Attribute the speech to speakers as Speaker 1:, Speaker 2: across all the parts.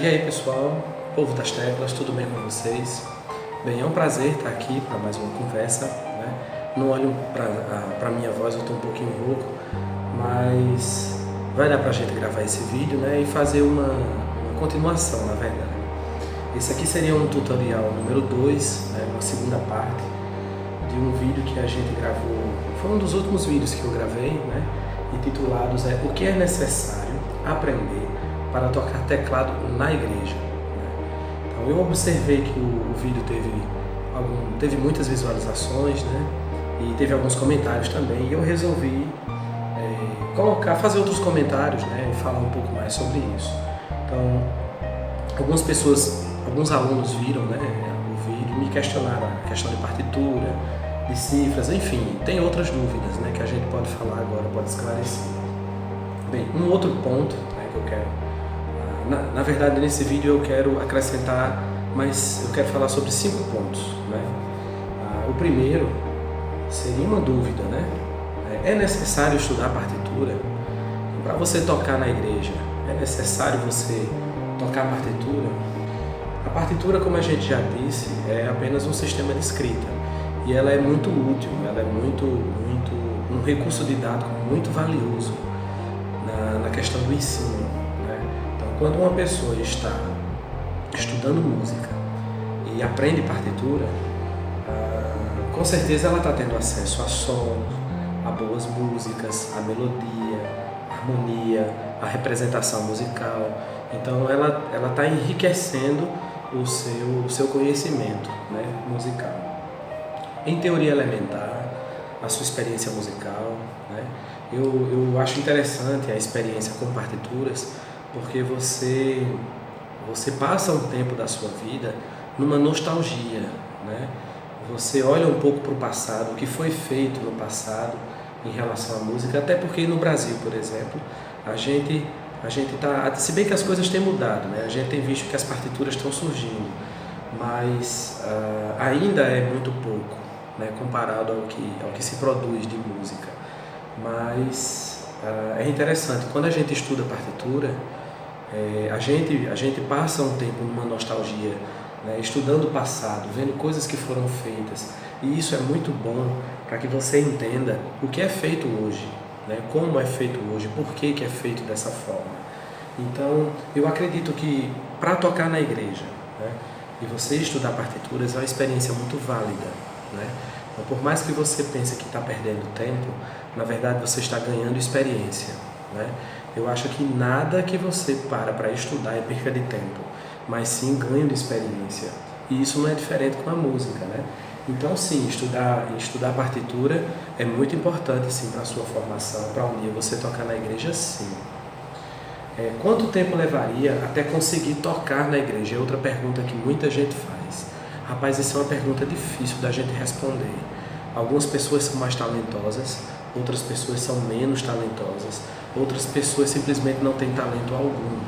Speaker 1: E aí pessoal, povo das teclas, tudo bem com vocês? Bem, é um prazer estar aqui para mais uma conversa, né? Não olho para a minha voz, eu estou um pouquinho rouco, mas vai dar para a gente gravar esse vídeo, né? E fazer uma continuação, na verdade. Esse aqui seria um tutorial número 2, né? Uma segunda parte de um vídeo que a gente gravou, foi um dos últimos vídeos que eu gravei, né? Intitulados O que é necessário aprender para tocar teclado na igreja. Então eu observei que o vídeo teve muitas visualizações, né? E teve alguns comentários também, e eu resolvi fazer outros comentários, né? E falar um pouco mais sobre isso. Então, alguns alunos viram, né, o vídeo, me questionaram a questão de partitura, de cifras, enfim, tem outras dúvidas, né, que a gente pode falar agora, pode esclarecer. Bem, um outro ponto, né, que eu quero, na verdade nesse vídeo eu quero acrescentar, mas eu quero falar sobre 5 pontos, né? O primeiro seria uma dúvida, né? É necessário estudar partitura? Para você tocar na igreja, é necessário você tocar partitura? A partitura, como a gente já disse, é apenas um sistema de escrita e ela é muito útil, ela é um recurso didático muito valioso na questão do ensino, né? Então, quando uma pessoa está estudando música e aprende partitura, com certeza ela está tendo acesso a sons, a boas músicas, a melodia, a harmonia, a representação musical. Então ela está enriquecendo o seu conhecimento, né, musical. Em teoria elementar, a sua experiência musical, né? Eu acho interessante a experiência com partituras, porque você passa um tempo da sua vida numa nostalgia, né? Você olha um pouco para o passado, o que foi feito no passado em relação à música, até porque no Brasil, por exemplo, a gente tá, se bem que as coisas têm mudado, né? A gente tem visto que as partituras estão surgindo, mas ainda é muito pouco, né? Comparado ao que se produz de música. Mas é interessante, quando a gente estuda partitura, a gente passa um tempo numa nostalgia, né, estudando o passado, vendo coisas que foram feitas, e isso é muito bom para que você entenda o que é feito hoje, né, como é feito hoje, por que é feito dessa forma. Então, eu acredito que para tocar na igreja, né, e você estudar partituras é uma experiência muito válida, né? Então, por mais que você pense que está perdendo tempo, na verdade você está ganhando experiência, né? Eu acho que nada que você para estudar é perca de tempo, mas sim ganho de experiência. E isso não é diferente com a música, né? Então sim, estudar partitura é muito importante sim para a sua formação, para um dia você tocar na igreja, sim. Quanto tempo levaria até conseguir tocar na igreja? É outra pergunta que muita gente faz. Rapaz, essa é uma pergunta difícil da gente responder. Algumas pessoas são mais talentosas, outras pessoas são menos talentosas, outras pessoas simplesmente não têm talento algum.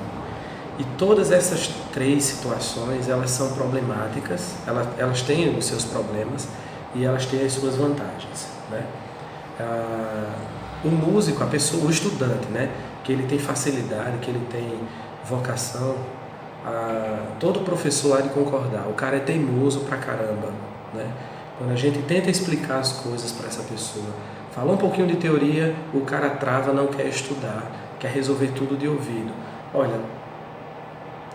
Speaker 1: E todas essas 3 situações, elas são problemáticas, elas têm os seus problemas e elas têm as suas vantagens, né? O músico, a pessoa, o estudante, né, que ele tem facilidade, que ele tem vocação, todo professor há de concordar, o cara é teimoso pra caramba, né? Quando a gente tenta explicar as coisas para essa pessoa, fala um pouquinho de teoria, o cara trava, não quer estudar, quer resolver tudo de ouvido. Olha,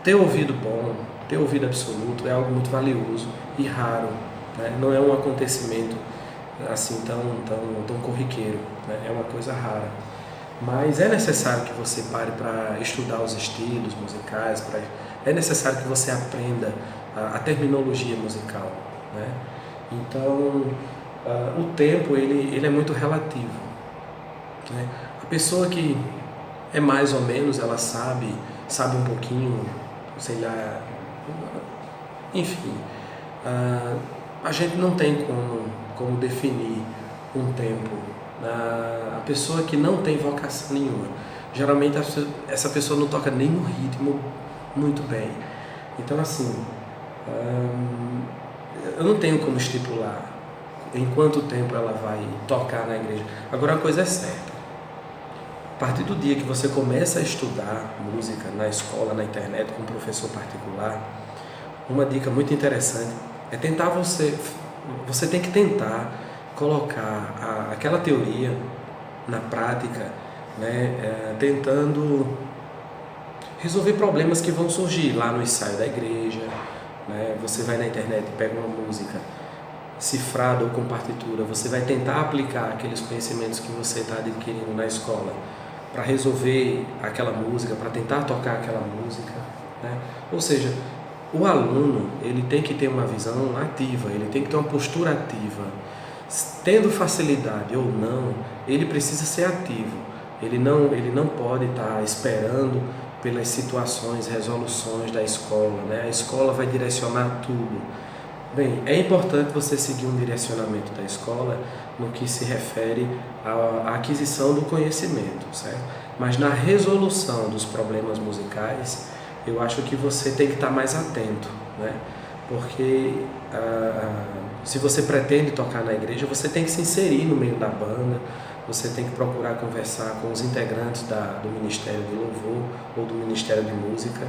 Speaker 1: ter ouvido bom, ter ouvido absoluto é algo muito valioso e raro, né? Não é um acontecimento assim tão corriqueiro, né? É uma coisa rara. Mas é necessário que você pare para estudar os estilos musicais, é necessário que você aprenda a terminologia musical, né? Então, o tempo ele é muito relativo, né? A pessoa que é mais ou menos, ela sabe um pouquinho, sei lá, enfim, a gente não tem como definir um tempo. A pessoa que não tem vocação nenhuma, geralmente essa pessoa não toca nem no ritmo muito bem. Então assim, eu não tenho como estipular em quanto tempo ela vai tocar na igreja. Agora, a coisa é certa: A partir do dia que você começa a estudar música na escola, na internet, com um professor particular, uma dica muito interessante é tentar você tem que tentar colocar aquela teoria na prática, né, tentando resolver problemas que vão surgir lá no ensaio da igreja, né? Você vai na internet e pega uma música cifrada ou com partitura, você vai tentar aplicar aqueles conhecimentos que você está adquirindo na escola para resolver aquela música, para tentar tocar aquela música, né? Ou seja, o aluno ele tem que ter uma visão ativa, ele tem que ter uma postura ativa. Tendo facilidade ou não, ele precisa ser ativo. Ele não pode estar esperando pelas situações, resoluções da escola, né? A escola vai direcionar tudo. Bem, é importante você seguir um direcionamento da escola no que se refere à aquisição do conhecimento, certo? Mas na resolução dos problemas musicais, eu acho que você tem que estar mais atento, né? Porque se você pretende tocar na igreja, você tem que se inserir no meio da banda, você tem que procurar conversar com os integrantes do Ministério de Louvor ou do Ministério de Música,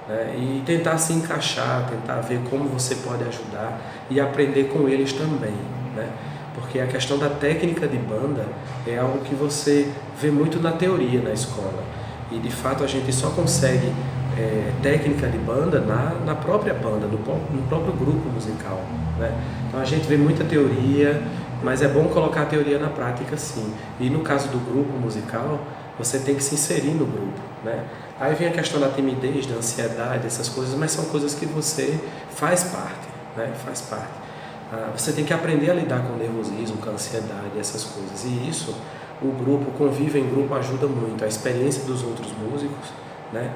Speaker 1: né? E tentar se encaixar, tentar ver como você pode ajudar e aprender com eles também, né? Porque a questão da técnica de banda é algo que você vê muito na teoria na escola e de fato a gente só consegue técnica de banda na própria banda, no próprio grupo musical, né? Então a gente vê muita teoria, mas é bom colocar a teoria na prática sim. E no caso do grupo musical, você tem que se inserir no grupo, né? Aí vem a questão da timidez, da ansiedade, essas coisas, mas são coisas que você faz parte, né? Faz parte. Você tem que aprender a lidar com o nervosismo, com a ansiedade, essas coisas. E isso, o grupo, convívio em grupo ajuda muito. A experiência dos outros músicos, né,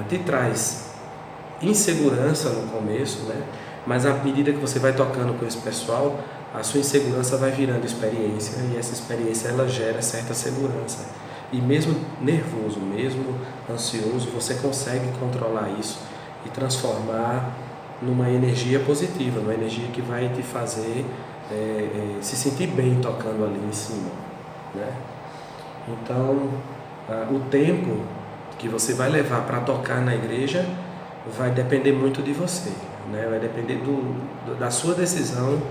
Speaker 1: te traz insegurança no começo, né? Mas à medida que você vai tocando com esse pessoal, a sua insegurança vai virando experiência e essa experiência ela gera certa segurança. E mesmo nervoso, mesmo ansioso, você consegue controlar isso e transformar numa energia positiva, numa energia que vai te fazer se sentir bem tocando ali em cima, né? Então, o tempo que você vai levar para tocar na igreja vai depender muito de você, né? Vai depender da sua decisão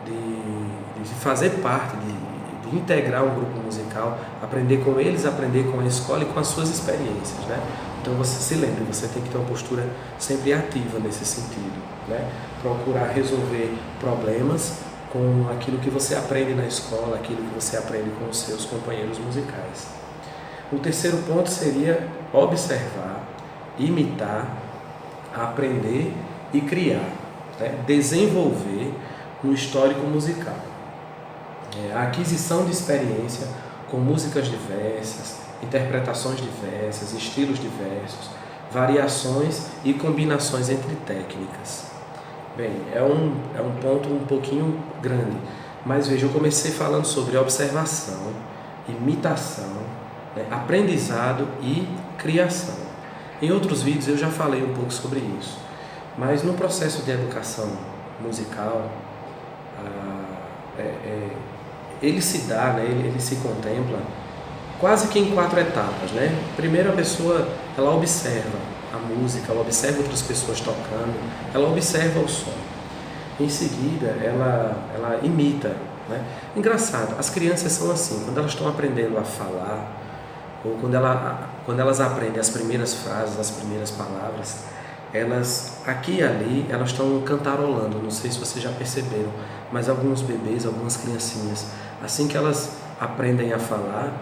Speaker 1: de fazer parte, de integrar um grupo musical, aprender com eles, aprender com a escola e com as suas experiências, né? Então você se lembre, você tem que ter uma postura sempre ativa nesse sentido, né? Procurar resolver problemas com aquilo que você aprende na escola, aquilo que você aprende com os seus companheiros musicais. O terceiro ponto seria observar, imitar, aprender e criar, né? Desenvolver um histórico musical. A aquisição de experiência com músicas diversas, interpretações diversas, estilos diversos, variações e combinações entre técnicas. Bem, é um ponto um pouquinho grande, mas veja, eu comecei falando sobre observação, imitação, né, aprendizado e criação. Em outros vídeos eu já falei um pouco sobre isso, mas no processo de educação musical, ele se dá, né, ele se contempla quase que em 4 etapas, né? Primeiro a pessoa ela observa a música, ela observa outras pessoas tocando, ela observa o som. Em seguida ela imita, né? Engraçado, as crianças são assim, quando elas estão aprendendo a falar ou quando elas aprendem as primeiras frases, as primeiras palavras, elas aqui e ali elas estão cantarolando. Não sei se vocês já perceberam, mas alguns bebês, algumas criancinhas, assim que elas aprendem a falar,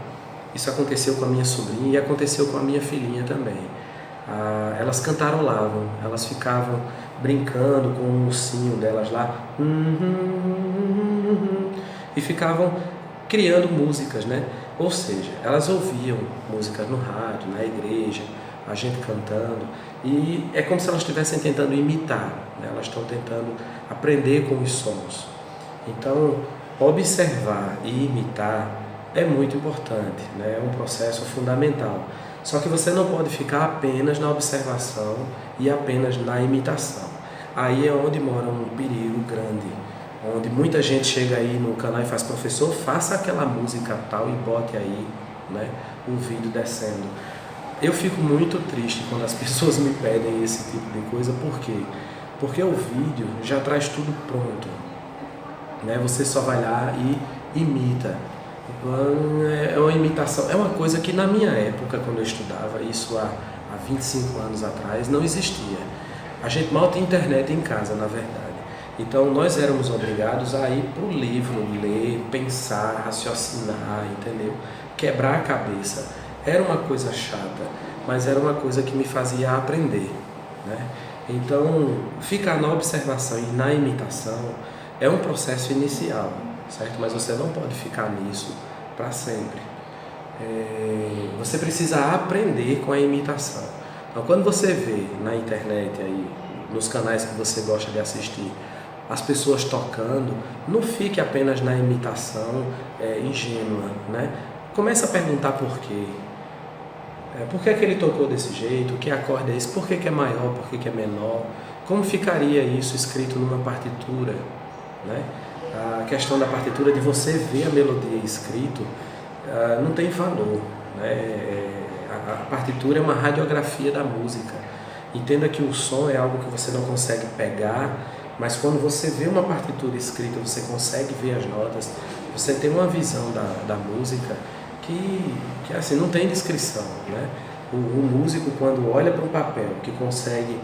Speaker 1: isso aconteceu com a minha sobrinha e aconteceu com a minha filhinha também. Elas cantarolavam, elas ficavam brincando com o ursinho delas lá e ficavam criando músicas, né? Ou seja, elas ouviam músicas no rádio, na igreja, a gente cantando, e é como se elas estivessem tentando imitar, né? Elas estão tentando aprender com os sons. Então, observar e imitar é muito importante, né? É um processo fundamental. Só que você não pode ficar apenas na observação e apenas na imitação. Aí é onde mora um perigo grande, onde muita gente chega aí no canal e faz: professor, faça aquela música tal e bote aí. né, o vídeo descendo. Eu fico muito triste quando as pessoas me pedem esse tipo de coisa. Por quê? Porque o vídeo já traz tudo pronto, né? Você só vai lá e imita. É uma imitação, é uma coisa que na minha época, quando eu estudava, isso há 25 anos atrás, não existia. A gente mal tinha internet em casa, na verdade. Então nós éramos obrigados a ir para o livro, ler, pensar, raciocinar, entendeu? Quebrar a cabeça. Era uma coisa chata, mas era uma coisa que me fazia aprender, né? Então, ficar na observação e na imitação é um processo inicial, certo? Mas você não pode ficar nisso para sempre. Você precisa aprender com a imitação. Então, quando você vê na internet, aí, nos canais que você gosta de assistir, as pessoas tocando, não fique apenas na imitação ingênua, né? Comece a perguntar por quê. Por que é que ele tocou desse jeito? Que acorde é esse? Por que é maior? Por que é menor? Como ficaria isso escrito numa partitura, né? A questão da partitura, de você ver a melodia escrito, não tem valor, né? A partitura é uma radiografia da música. Entenda que o som é algo que você não consegue pegar, mas quando você vê uma partitura escrita, você consegue ver as notas, você tem uma visão da música que assim, não tem descrição, né? O músico, quando olha para um papel que consegue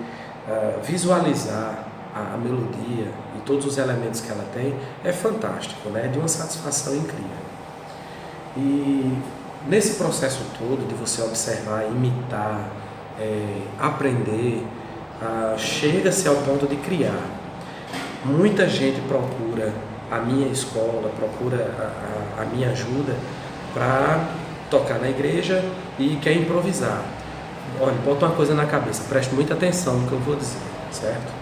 Speaker 1: visualizar a melodia e todos os elementos que ela tem, é fantástico, né? É de uma satisfação incrível. E nesse processo todo de você observar, imitar, aprender, chega-se ao ponto de criar. Muita gente procura a minha escola, procura a minha ajuda para tocar na igreja e quer improvisar. Olha, bota uma coisa na cabeça, preste muita atenção no que eu vou dizer, certo?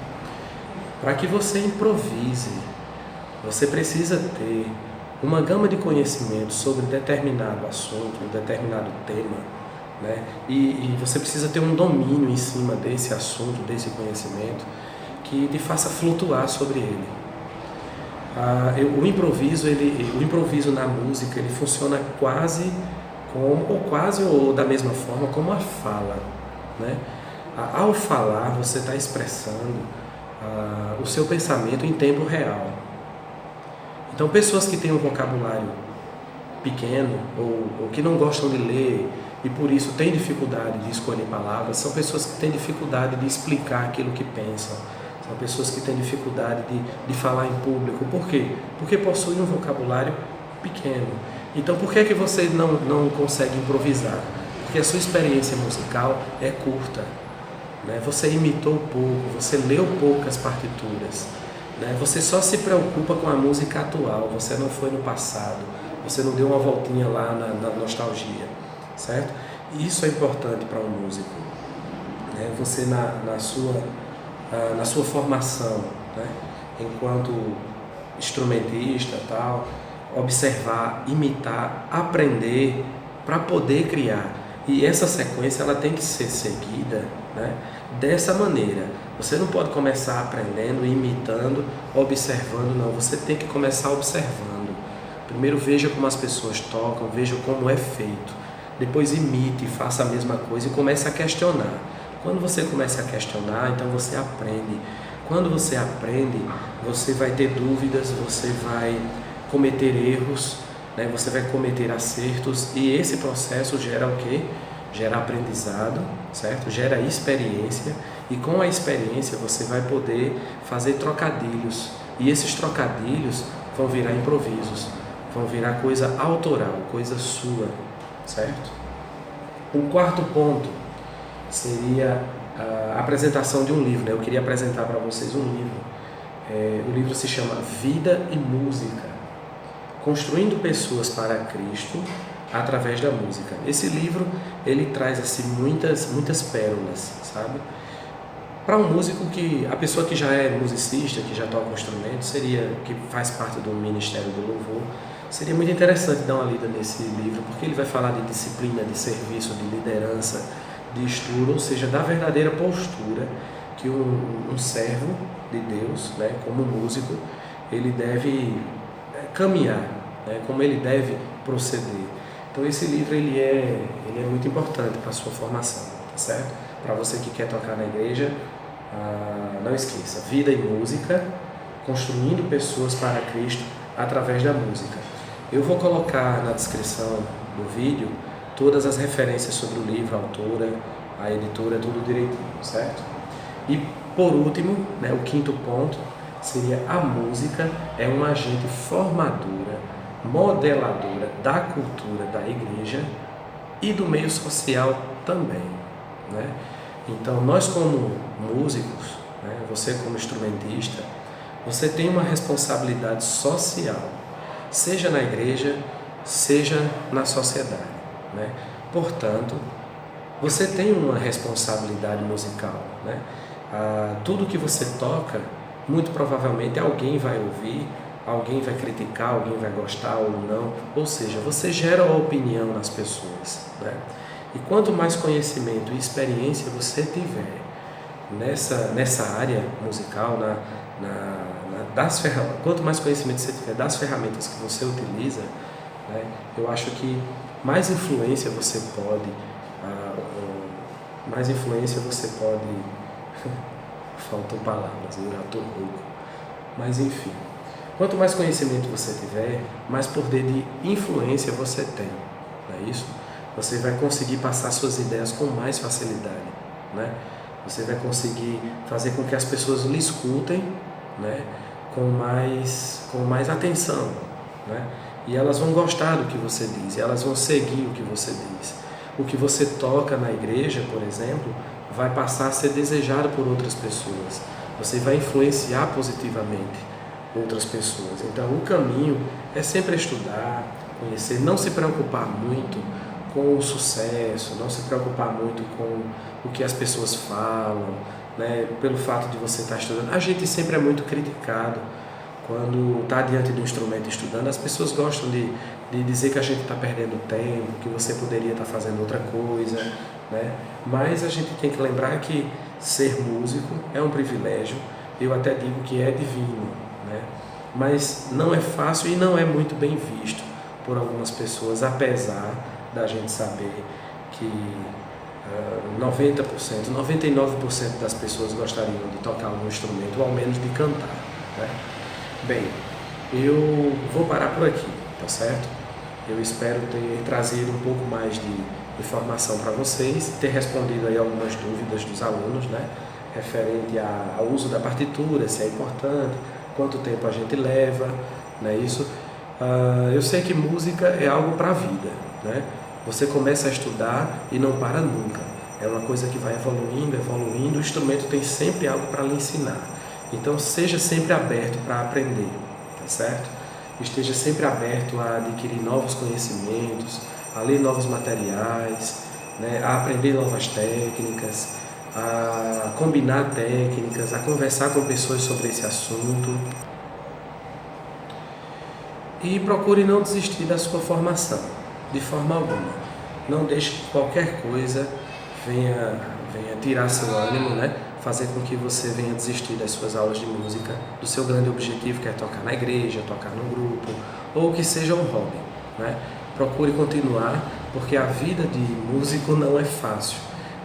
Speaker 1: Para que você improvise, você precisa ter uma gama de conhecimento sobre determinado assunto, um determinado tema, né? E você precisa ter um domínio em cima desse assunto, desse conhecimento, que te faça flutuar sobre ele. O improviso na música, ele funciona quase ou da mesma forma como a fala, né? Ao falar, você está expressando o seu pensamento em tempo real. Então, pessoas que têm um vocabulário pequeno ou que não gostam de ler e por isso têm dificuldade de escolher palavras, são pessoas que têm dificuldade de explicar aquilo que pensam. São pessoas que têm dificuldade de falar em público. Por quê? Porque possuem um vocabulário pequeno. Então, por que você não consegue improvisar? Porque a sua experiência musical é curta, né? Você imitou pouco, você leu poucas partituras, né? Você só se preocupa com a música atual, você não foi no passado, você não deu uma voltinha lá na nostalgia, certo? E isso é importante para um músico, né? Você na sua formação, né, enquanto instrumentista, tal, observar, imitar, aprender para poder criar. E essa sequência ela tem que ser seguida, né, dessa maneira. Você não pode começar aprendendo, imitando, observando, não. Você tem que começar observando. Primeiro veja como as pessoas tocam, veja como é feito. Depois imite, faça a mesma coisa e comece a questionar. Quando você começa a questionar, então você aprende. Quando você aprende, você vai ter dúvidas, você vai cometer erros, né? Você vai cometer acertos e esse processo gera o quê? Gera aprendizado, certo? Gera experiência e com a experiência você vai poder fazer trocadilhos e esses trocadilhos vão virar improvisos, vão virar coisa autoral, coisa sua, certo? O quarto ponto seria a apresentação de um livro, né? Eu queria apresentar para vocês um livro. O livro se chama Vida e Música, Construindo Pessoas para Cristo através da música. Esse livro, ele traz assim muitas pérolas, sabe? Para um músico a pessoa que já é musicista, que já toca um instrumento, que faz parte do Ministério do Louvor, seria muito interessante dar uma lida nesse livro, porque ele vai falar de disciplina, de serviço, de liderança, de estudo, ou seja, da verdadeira postura que um servo de Deus, né, como músico, ele deve caminhar, né, como ele deve proceder. Então esse livro ele é muito importante para a sua formação, tá certo? Para você que quer tocar na igreja, não esqueça, Vida e Música, construindo pessoas para Cristo através da música. Eu vou colocar na descrição do vídeo todas as referências sobre o livro, a autora, a editora, tudo direitinho, certo? E por último, né, o quinto ponto seria: a música é um agente formadora, modeladora da cultura da igreja e do meio social também, né? Então nós como músicos, né, você como instrumentista, você tem uma responsabilidade social, seja na igreja, seja na sociedade, né? Portanto, você tem uma responsabilidade musical, né? Tudo que você toca, muito provavelmente alguém vai ouvir, alguém vai criticar, alguém vai gostar ou não, ou seja, você gera uma opinião nas pessoas, né? E quanto mais conhecimento e experiência você tiver nessa área musical, quanto mais conhecimento você tiver das ferramentas que você utiliza, né, eu acho que mais influência você pode, faltam palavras, eu já estou rouco, mas enfim, quanto mais conhecimento você tiver, mais poder de influência você tem, não é isso? Você vai conseguir passar suas ideias com mais facilidade, né? Você vai conseguir fazer com que as pessoas lhe escutem, né, com mais atenção, né? E elas vão gostar do que você diz, e elas vão seguir o que você diz. O que você toca na igreja, por exemplo, vai passar a ser desejado por outras pessoas. Você vai influenciar positivamente outras pessoas. Então o caminho é sempre estudar, conhecer, não se preocupar muito com o sucesso, não se preocupar muito com o que as pessoas falam, né? Pelo fato de você estar estudando. A gente sempre é muito criticado quando está diante de um instrumento estudando. As pessoas gostam de dizer que a gente está perdendo tempo, que você poderia estar fazendo outra coisa, né? Mas a gente tem que lembrar que ser músico é um privilégio, eu até digo que é divino, né? Mas não é fácil e não é muito bem visto por algumas pessoas, apesar da gente saber que 90%, 99% das pessoas gostariam de tocar um instrumento, ou ao menos de cantar, né? Bem, eu vou parar por aqui, tá certo? Eu espero ter trazido um pouco mais de informação para vocês, ter respondido aí algumas dúvidas dos alunos, né? Referente ao uso da partitura, se é importante, quanto tempo a gente leva, não é isso? Eu sei que música é algo para a vida, né? Você começa a estudar e não para nunca. É uma coisa que vai evoluindo, evoluindo. O instrumento tem sempre algo para lhe ensinar. Então seja sempre aberto para aprender, tá certo? Esteja sempre aberto a adquirir novos conhecimentos, a ler novos materiais, né? A aprender novas técnicas, a combinar técnicas, a conversar com pessoas sobre esse assunto. E procure não desistir da sua formação, de forma alguma. Não deixe que qualquer coisa venha tirar seu ânimo, né? Fazer com que você venha desistir das suas aulas de música, do seu grande objetivo, que é tocar na igreja, tocar no grupo, ou que seja um hobby, né? Procure continuar, porque a vida de músico não é fácil,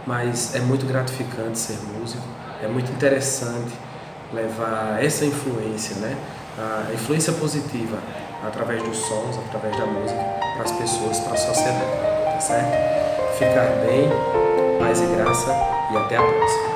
Speaker 1: mas é muito gratificante ser músico, é muito interessante levar essa influência, né? A influência positiva através dos sons, através da música, para as pessoas, para a sociedade, tá certo? Ficar bem, paz e graça, e até a próxima.